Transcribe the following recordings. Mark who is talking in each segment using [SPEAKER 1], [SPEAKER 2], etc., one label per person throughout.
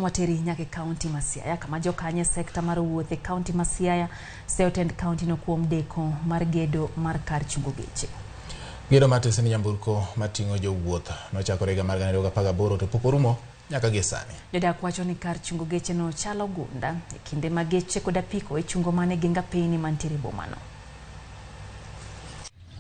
[SPEAKER 1] wateri nyake kaunti ma Siaya kama jokanye sekta mar wuoth e kaunti ma Siaya Tesend kaunti no kuom deko mar gedo mar kar chungo geche.
[SPEAKER 2] Gedo mar Tesend nyamburko matingo jowuoth nochakore higa mar 2018 to pok orumo nyaka gie sani.
[SPEAKER 1] Jodak wacho ni kar chungo geche no chalo gunda e kinde ma geche kod apiko e chungo mane ginga piny mantiere bomano.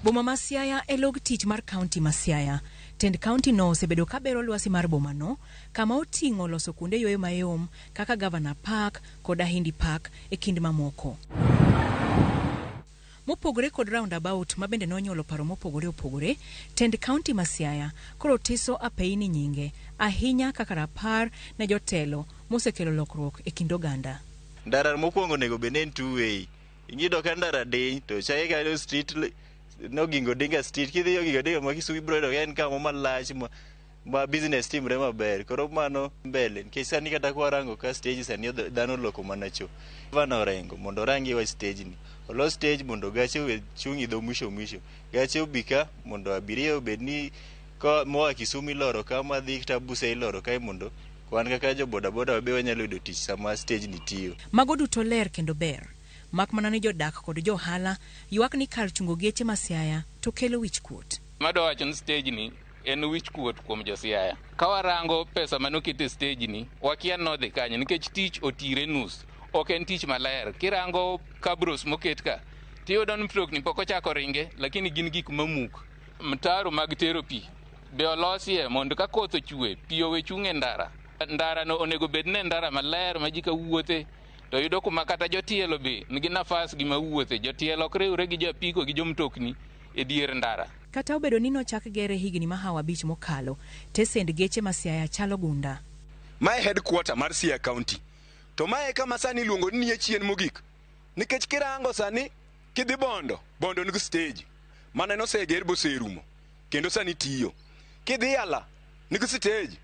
[SPEAKER 3] Boma ma Siaya e log tich mar kaunti ma Siaya. Tesend kaunti no osebedo ka bero lwasi mar boma no kama oting'o loso kuonde yweyo mayom kaka Governor Park kod Hindi Park e kind mamoko. Mopogore kod roundabout ma bende nonyolo paro mopogore opogore, Tesend kaunti ma Siaya koro tiso apeini nyinge ahinya kaka rapar ne jotelo mosekelo lokruok e kind oganda.
[SPEAKER 4] Ndara mokwongo nego benen two way. Ingido ka ndara deny to Siaya street no gingo dinga street kidhiyo gingo dinga makisubi brodo en kama malach ma business team rema ber koro mano mbele nkesa ni kata kwa rango ka stage sani dhano loko manacho vana orengo mondo rangi wa stage ni olo stage mondo gache we chungi do mwisho gache ubika mondo abiria obedni ko moa Kisumi loro kama dhi tabuse loro kai mondo kwan kaka jo boda wabe wanyalo yudo tich sama stage ni tiyo.
[SPEAKER 3] Mago duto ler kendo ber. Mak mana ni jodak kod johala ywak ni kar chungo geche ma Siaya to kelo wich kuot.
[SPEAKER 5] Mado wacho stage ni en wich kuot kuom jo Siaya. Ka warango pesa manokete stage ni wakia nodhi kanyo nikech tich otire nus. Ok en tich maler. Kirango kabros moket ka tiyudo ni mtokni pok ochako ringe lakini gin gik mamuk. Mtaro mag tero pi be olosie mondo ka koth ochwe pi owe chung'e ndara. Ndara no onego bedne ndara maler ma ji ka wuothe. To yudo kuma kata jotielo be nigi nafas gi mawuothe jotielo ok riwre gi japiko gi jomtokni e dier ndara.
[SPEAKER 3] Kata obedo ni nochak gere higni ma hawa bich mokalo, Tesend geche ma Siaya chalo gunda.
[SPEAKER 6] Mae headquarter mar Siaya County. To mae kama sani luongo ni chien mogik. Nikech kirango sani kidhi bondo nigi stage. Mane no seger boserumo. Kendo sani tiyo. Kidhi ala nigi stage.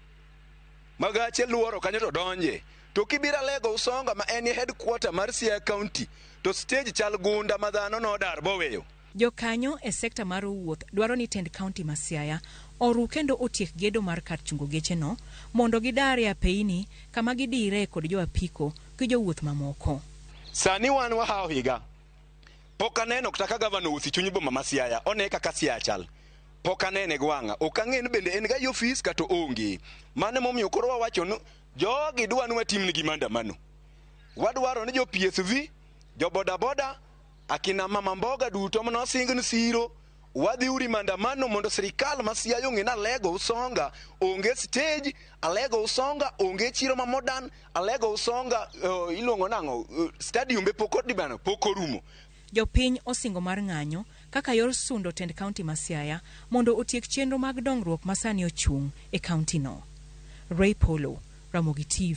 [SPEAKER 6] Magache luoro kanyo to donje. To kibira lego usonga ma eni headquarter mar Siaya County to stage chal gunda ma dhano no dar boweyo.
[SPEAKER 3] Jokanyo e sekta mar wuoth dwaro ni Tesend kaunti ma Siaya oru kendo otiek gedo mar kar chungo geche no mondo gidare apeini kama gidire kod jo apiko gi jowuoth mamoko.
[SPEAKER 6] Sani wan wahawo higa. Pok aneno kaka gavana usi chuny boma ma Siaya one kaka Siaya chal. Pok anene gwanga. Ok ang'e bende en ga ofis kata onge. Mane momiyo koro wawacho no jogi dwanu watim nigi maandamano. Wadwaro ni jo PSV, jo boda akina mama mboga duto mano singni siro wadhi uri maandamano mondo sirikal ma Siaya ong'e na lego usonga onge stage alego usonga onge chiro ma modern alego usonga ilongo nango stadium be pok odibano pok orumo.
[SPEAKER 3] Jopiny osingo mar ng'anyo kaka yor sundo Tesend kaunti ma Siaya mondo otiek chenro mag dongruok ma sani ochung' e kaunti no. Ray Polo, Ramogi TV.